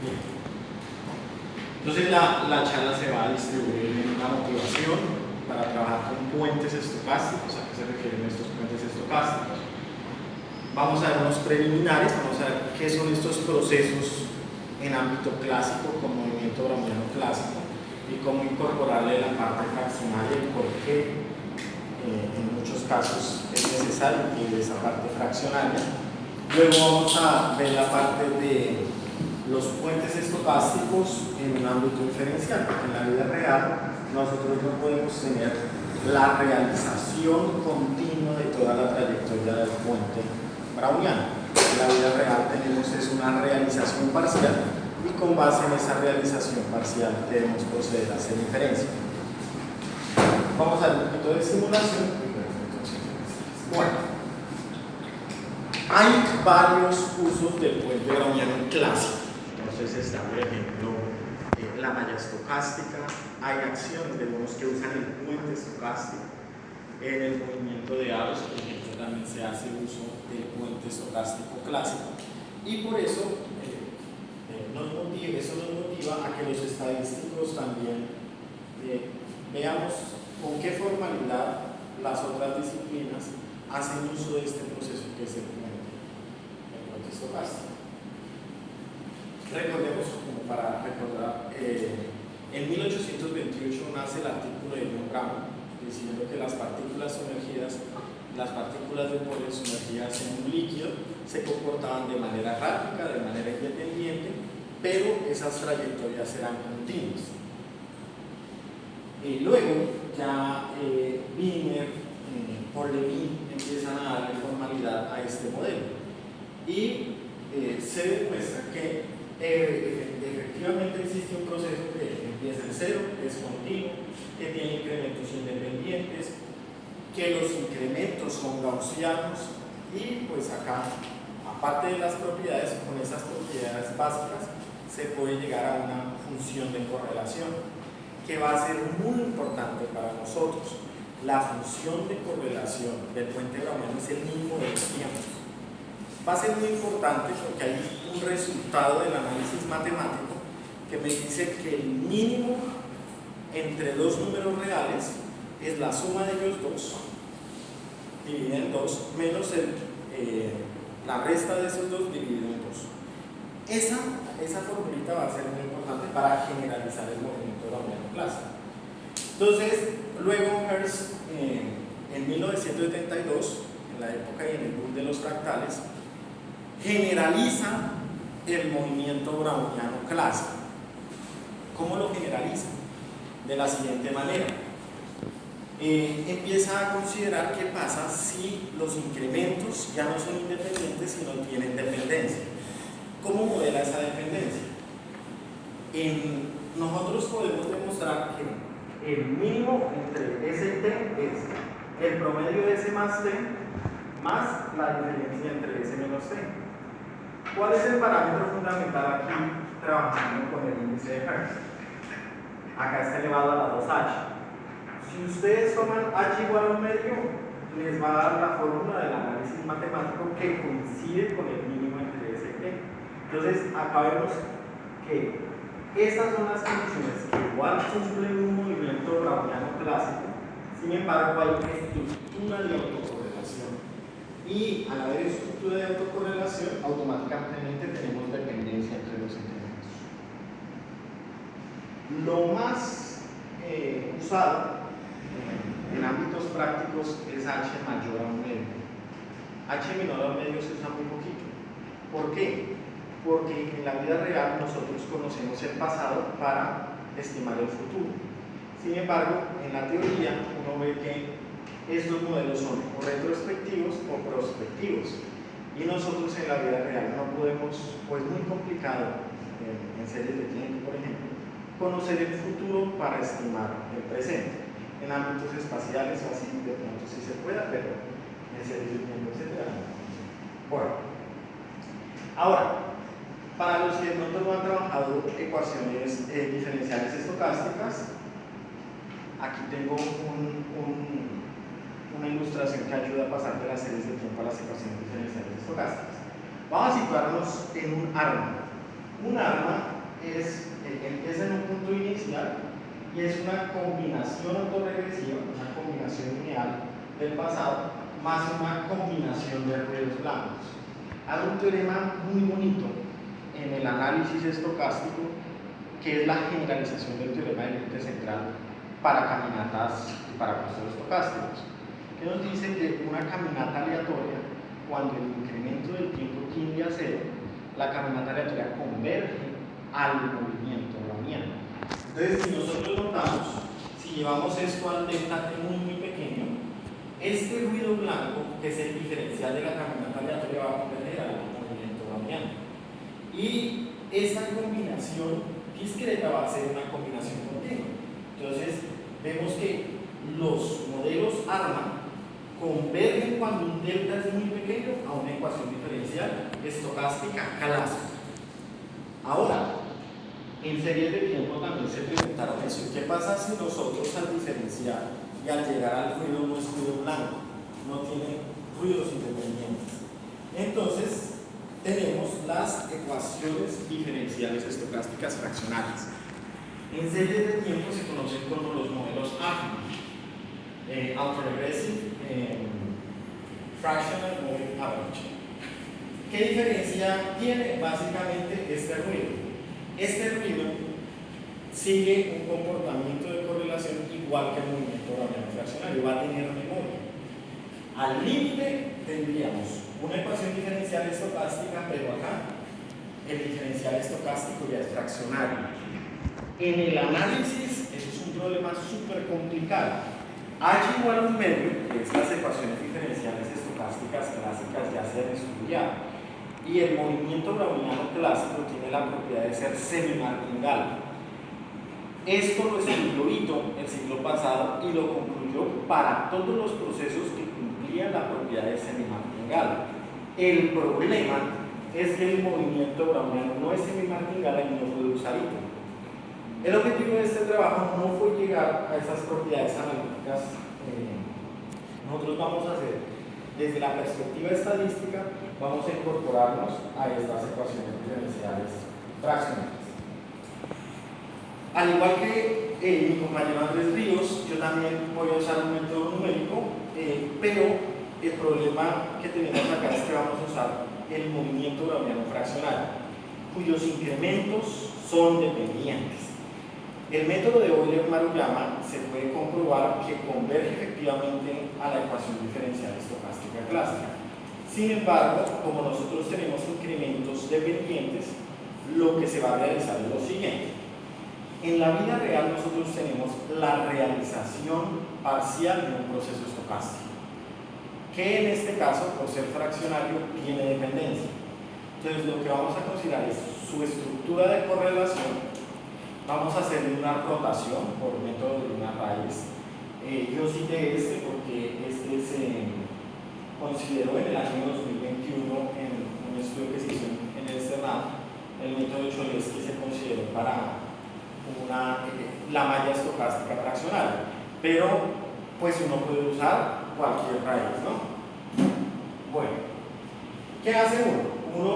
Bien. Entonces la charla se va a distribuir en una motivación para trabajar con puentes estocásticos. ¿A qué se refieren estos puentes estocásticos? Vamos a ver unos preliminares, vamos a ver qué son estos procesos en ámbito clásico con movimiento browniano clásico y cómo incorporarle la parte fraccionaria y por qué en muchos casos es necesario que esa parte fraccionaria. Luego vamos a ver la parte de los puentes estocásticos en un ámbito inferencial, porque en la vida real nosotros no podemos tener la realización continua de toda la trayectoria del puente browniano. En la vida real tenemos una realización parcial y con base en esa realización parcial debemos proceder a hacer inferencia. Vamos a ver un poquito de simulación. Bueno, hay varios usos del puente browniano clásico. Entonces está, por ejemplo, la malla estocástica. Hay acciones de modos que usan el puente estocástico. En el movimiento de aros, por ejemplo, también se hace uso del puente estocástico clásico. Y por eso eso nos motiva a que los estadísticos también veamos con qué formalidad las otras disciplinas hacen uso de este proceso que es el puente estocástico. Recordemos, como para recordar, en 1828 nace el artículo de John Brown diciendo que las partículas sumergidas, las partículas de polen sumergidas en un líquido se comportaban de manera errática, de manera independiente, pero esas trayectorias eran continuas. Y luego ya Wiener, Paul-Levin empiezan a darle formalidad a este modelo y se demuestra que efectivamente existe un proceso que empieza en cero, que es continuo, que tiene incrementos independientes, que los incrementos son gaussianos y pues acá, aparte de las propiedades, con esas propiedades básicas se puede llegar a una función de correlación que va a ser muy importante para nosotros. La función de correlación del puente browniano es el mínimo de los tiempos. Va a ser muy importante porque hay un resultado del análisis matemático que me dice que el mínimo entre dos números reales es la suma de ellos dos, dividida en 2, menos la resta de esos dos dividido en 2. Esa formulita va a ser muy importante para generalizar el movimiento browniano clásico. Entonces, luego Hertz, en 1972, en la época y en el boom de los fractales, generaliza el movimiento browniano clásico. ¿Cómo lo generaliza? De la siguiente manera. Empieza a considerar qué pasa si los incrementos ya no son independientes, sino tienen dependencia. ¿Cómo modela esa dependencia? Nosotros podemos demostrar que el mínimo entre S y T es el promedio de S más T más la diferencia entre S menos T. ¿Cuál es el parámetro fundamental aquí trabajando con el índice de Hertz? Acá está elevado a la 2H. Si ustedes toman H igual a un medio, les va a dar la fórmula del análisis matemático que coincide con el mínimo entre S y T. Entonces, acá vemos que estas son las condiciones que igual cumplen un movimiento browniano clásico, sin embargo hay una estructura de autocorrelación. Y al haber estructura de autocorrelación, automáticamente tenemos dependencia entre los incrementos. Lo más usado en ámbitos prácticos es H mayor a un medio. H menor a un medio se usa muy poquito. ¿Por qué? Porque en la vida real nosotros conocemos el pasado para estimar el futuro. Sin embargo, en la teoría uno ve que estos modelos son o retrospectivos o prospectivos. Y nosotros en la vida real no podemos, pues muy complicado en series de tiempo, por ejemplo, conocer el futuro para estimar el presente. En ámbitos espaciales o así, de pronto sí se pueda, pero en series de tiempo, etc. Bueno, ahora, para los que de pronto no han trabajado ecuaciones diferenciales estocásticas, aquí tengo una ilustración que ayuda a pasar de las series de tiempo a las ecuaciones diferenciales estocásticas. Vamos a situarnos en un árbol. Un arma empieza en un punto inicial y es una combinación autorregresiva, una combinación lineal del pasado, más una combinación de ruidos blancos. Hay un teorema muy bonito en el análisis estocástico que es la generalización del teorema del límite central para caminatas y para procesos estocásticos, que nos dice que una caminata aleatoria, cuando el incremento del tiempo tiende a cero, la caminata aleatoria converge al movimiento browniano. Entonces, si nosotros notamos, si llevamos esto al delta T muy pequeño, este ruido blanco, que es el diferencial de la caminata aleatoria, va a converger al movimiento browniano. Y esa combinación discreta va a ser una combinación continua. Entonces, vemos que los modelos ARMA convergen cuando un delta es muy pequeño a una ecuación diferencial estocástica clásica. Ahora, en series de tiempo también se preguntaron eso. ¿Qué pasa si nosotros al diferenciar y al llegar al ruido no es ruido blanco, no tiene ruidos independientes? Entonces, tenemos las ecuaciones diferenciales estocásticas fraccionarias. En series de tiempo se conocen como los modelos AFMA, Autoregressive Fractional Moving Average. ¿Qué diferencia tiene? Básicamente este ruido. Este ruido sigue un comportamiento de correlación igual que el movimiento browniano fraccionario, va a tener memoria. Al límite tendríamos una ecuación diferencial estocástica, pero acá el diferencial estocástico ya es fraccionario. En el análisis, eso es un problema súper complicado. H igual a un medio, que es las ecuaciones diferenciales estocásticas clásicas ya se han estudiado. Y el movimiento browniano clásico tiene la propiedad de ser semimartingale. Esto lo estudió Ito el siglo pasado y lo concluyó para todos los procesos que cumplían la propiedad de semimartingale. El problema es que el movimiento browniano no es semimartingale y no puede usar Ito. El objetivo de este trabajo no fue llegar a esas propiedades analíticas. Nosotros vamos a hacer, desde la perspectiva estadística, vamos a incorporarnos a estas ecuaciones diferenciales fraccionarias. Al igual que mi compañero Andrés Ríos, yo también voy a usar un método numérico, pero el problema que tenemos acá es que vamos a usar el movimiento browniano fraccionario, cuyos incrementos son dependientes. El método de Euler-Maruyama se puede comprobar que converge efectivamente a la ecuación diferencial estocástica clásica. Sin embargo, como nosotros tenemos incrementos dependientes, lo que se va a realizar es lo siguiente. En la vida real nosotros tenemos la realización parcial de un proceso estocástico, que en este caso, por ser fraccionario, tiene dependencia. Entonces, lo que vamos a considerar es su estructura de correlación. Vamos a hacer una rotación por método de una raíz. Yo cité este porque este se consideró en el año 2021 en un estudio que se hizo en el Senado, el método de Cholesky se consideró para la malla estocástica fraccionaria, pero pues uno puede usar cualquier raíz, ¿no? Bueno, ¿qué hace uno? Uno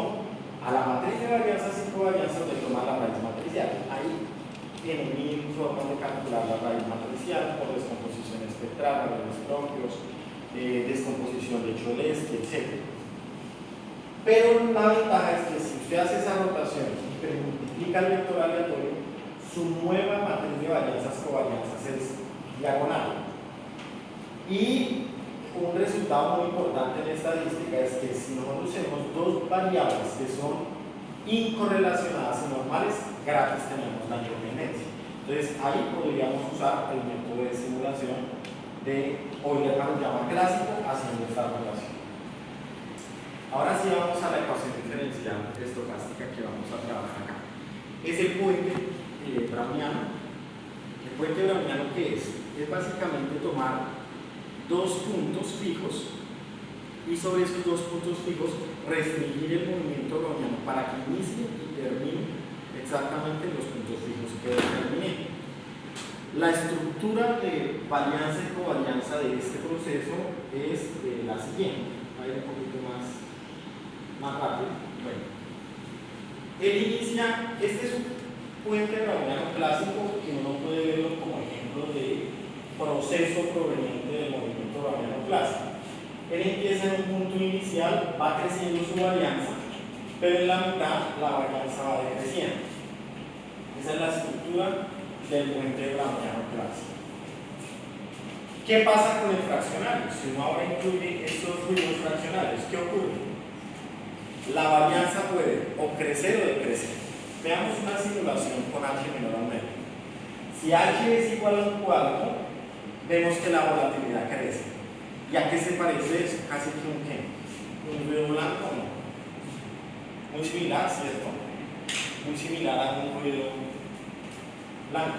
a la matriz de varianzas y covarianzas le toma la raíz matricial. Ahí tiene mil formas de calcular la raíz matricial por descomposición espectral, valores propios, descomposición de Cholesky, etc. Pero la ventaja es que si usted hace esa rotación y multiplica el vector aleatorio, su nueva matriz de varianzas covarianzas es diagonal. Y un resultado muy importante en estadística es que si nosotros tenemos dos variables que son incorrelacionadas y normales, gratis tenemos la independencia. Entonces ahí podríamos usar el método de simulación de Euler-Maruyama clásico haciendo esta relación. Ahora sí vamos a la ecuación diferencial estocástica que vamos a trabajar acá. Es el puente browniano. El puente browniano, ¿qué es? Es básicamente tomar dos puntos fijos y sobre esos dos puntos fijos restringir el movimiento browniano para que inicie y termine exactamente los puntos fijos que determiné. La estructura de varianza y covarianza de este proceso es la siguiente. A ver un poquito más rápido. Bueno, Este es un puente browniano clásico que uno puede verlo como ejemplo de proceso proveniente del movimiento browniano clásico. Él empieza en un punto inicial, va creciendo su varianza, pero en la mitad la varianza va decreciendo. Esa es la estructura del puente browniano clásico. ¿Qué pasa con el fraccionario? Si uno ahora incluye estos ruidos fraccionarios, ¿qué ocurre? La varianza puede o crecer o decrecer. Veamos una simulación con h menor a medio. Si h es igual a un cuarto, vemos que la volatilidad crece. ¿Y a qué se parece eso? Casi que un qué. Un ruido blanco, ¿no? Muy similar, ¿cierto? Muy similar a un ruido blanco.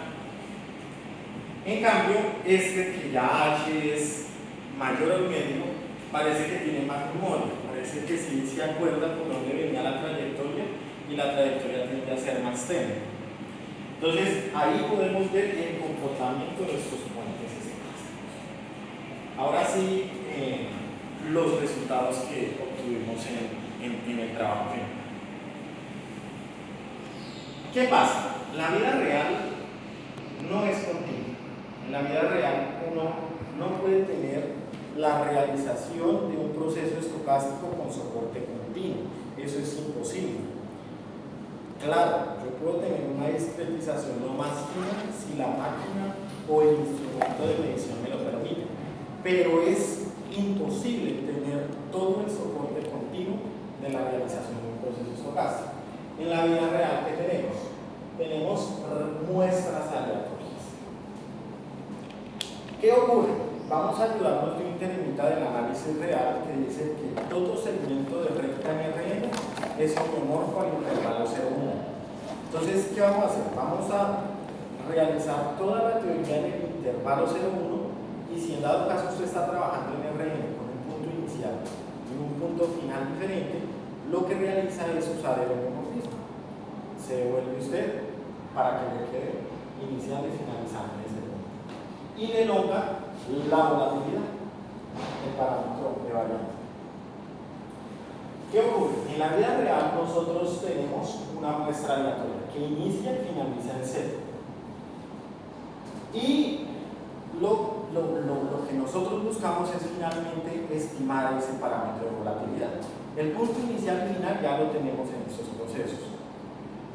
En cambio, que ya h es mayor al medio, parece que tiene más memoria. Parece que sí se acuerda por dónde venía la trayectoria y la trayectoria tiende a ser más tenue. Entonces, ahí podemos ver el comportamiento de estos puentes estocásticos. Ahora sí, los resultados que obtuvimos en el trabajo final. ¿Qué pasa? La vida real no es continua. En la vida real uno no puede tener la realización de un proceso estocástico con soporte continuo. Eso es imposible. Claro, yo puedo tener una discretización lo más fina si la máquina o el instrumento de medición me lo permite, pero es imposible tener todo el soporte continuo de la realización de un proceso estocástico. En la vida real, ¿qué tenemos? Tenemos muestras aleatorias. ¿Qué ocurre? Vamos a ayudarnos de un teoremita del análisis real que dice que todo segmento de recta en Rn es homeomorfo al intervalo 0,1. Entonces, ¿qué vamos a hacer? Vamos a realizar toda la teoría en el intervalo 0,1 y si en dado caso usted está trabajando en Rn con un punto inicial y un punto final diferente, lo que realiza es usar el homeomorfismo. Se devuelve usted para que le quede inicial y finalizante en ese punto. Y le elonga la volatilidad, el parámetro de varianza. ¿Qué ocurre? En la vida real nosotros tenemos una muestra aleatoria que inicia y finaliza en cero. Y lo que nosotros buscamos es finalmente estimar ese parámetro de volatilidad. El punto inicial y final ya lo tenemos en estos procesos.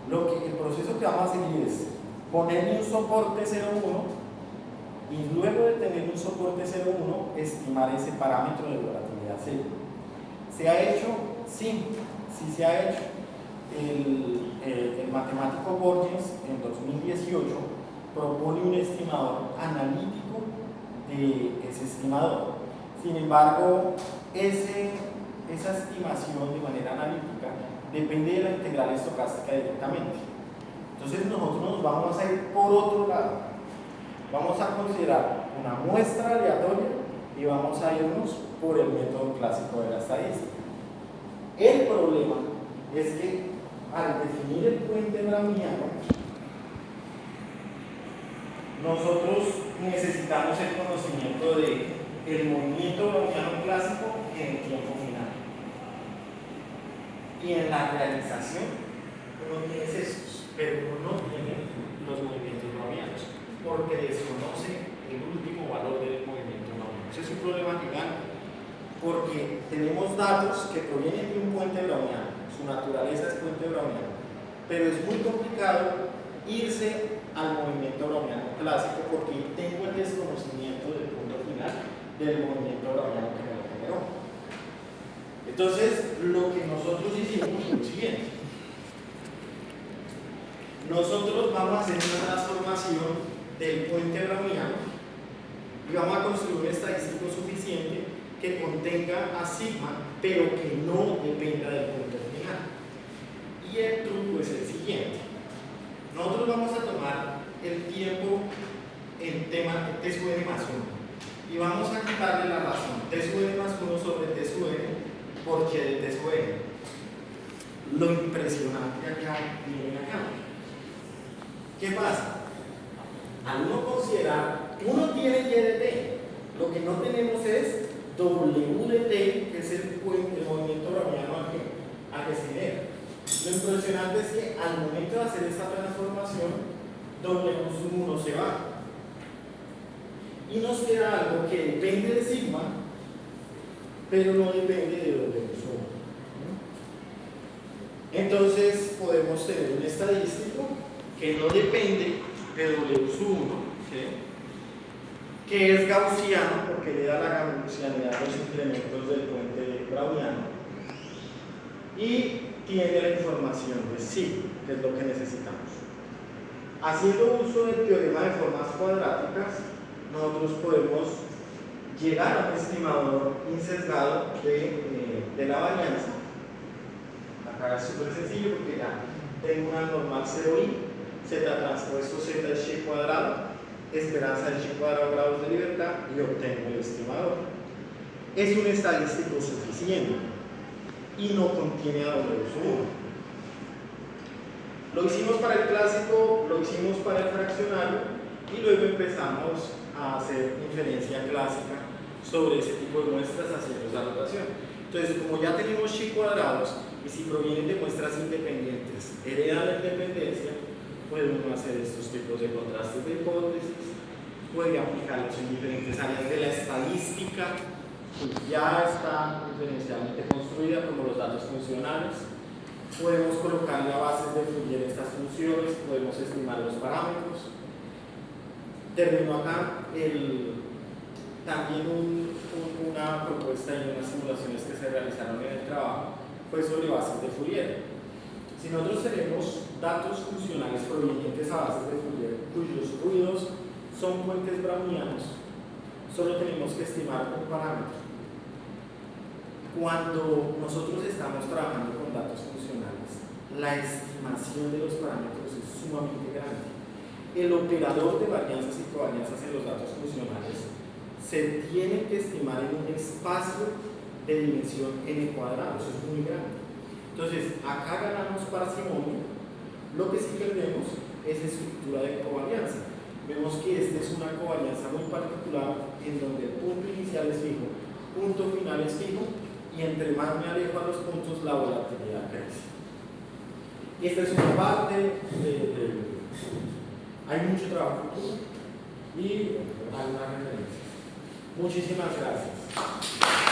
El proceso que vamos a seguir es ponerle un soporte 0,1 y luego de tener un soporte 0,1 estimar ese parámetro de volatilidad 0. ¿Se ha hecho? Sí, sí se ha hecho. El matemático Borges en 2018 propone un estimador analítico de ese estimador. Sin embargo, esa estimación de manera analítica depende de la integral estocástica directamente. Entonces nosotros nos vamos a ir por otro lado. Vamos a considerar una muestra aleatoria y vamos a irnos por el método clásico de la estadística. El problema es que al definir el puente browniano, nosotros necesitamos el conocimiento del movimiento browniano clásico en el tiempo final. Y en la realización uno tiene esos, pero uno no tiene los movimientos brownianos, porque desconoce el último valor del movimiento browniano. Ese es un problema gigante, porque tenemos datos que provienen de un puente browniano, su naturaleza es puente browniano, pero es muy complicado irse al movimiento browniano clásico porque tengo el desconocimiento del punto final del movimiento browniano que me lo generó. Entonces, lo que nosotros hicimos fue lo siguiente. Nosotros vamos a hacer una transformación del puente browniano y vamos a construir un estadístico suficiente que contenga a sigma, pero que no dependa del punto final. Y el truco es el siguiente. Nosotros vamos a tomar el tiempo en tema T sub n más 1 y vamos a quitarle la razón T sub n más 1 sobre T sub n por Q de T sub n. Lo impresionante acá viene acá. ¿Qué pasa? Al uno considerar, uno tiene Y de T, lo que no tenemos es W de T, que es el movimiento browniano al que se genera. Lo impresionante es que al momento de hacer esta transformación, W1 se va. Y nos queda algo que depende de sigma, pero no depende de W1. Entonces podemos tener un estadístico que no depende de W1, ¿sí? Que es gaussiano porque le da la gaussianidad a los incrementos del puente browniano y tiene la información de sí, que es lo que necesitamos. Haciendo uso del teorema de formas cuadráticas, nosotros podemos llegar a un estimador insesgado de la varianza. Acá es súper sencillo porque ya tengo una normal 0i, z transpuesto z es y cuadrado, esperanza es y cuadrado grados de libertad y obtengo el estimador. Es un estadístico suficiente y no contiene a W1. Lo hicimos para el clásico, lo hicimos para el fraccionario y luego empezamos a hacer inferencia clásica sobre ese tipo de muestras haciendo esa rotación. Entonces, como ya tenemos chi cuadrados y si provienen de muestras independientes, heredan la independencia, podemos hacer estos tipos de contrastes de hipótesis, puede aplicarlos en diferentes áreas de la estadística, que ya está diferencialmente construida, como los datos funcionales. Podemos colocarle a bases de Fourier estas funciones, podemos estimar los parámetros. Termino acá también una propuesta y unas simulaciones que se realizaron en el trabajo fue sobre bases de Fourier. Si nosotros tenemos datos funcionales provenientes a bases de Fourier cuyos ruidos son puentes brownianos, solo tenemos que estimar un parámetro. Cuando nosotros estamos trabajando con datos funcionales, la estimación de los parámetros es sumamente grande. El operador de varianzas y covarianzas en los datos funcionales se tiene que estimar en un espacio de dimensión n cuadrado, eso es muy grande. Entonces, acá ganamos parsimonio, lo que sí perdemos es estructura de covarianza. Vemos que esta es una covarianza muy particular en donde el punto inicial es fijo, punto final es fijo, y entre más me alejo a los puntos, la volatilidad crece. Esta es una parte hay mucho trabajo y algunas referencias. Muchísimas gracias.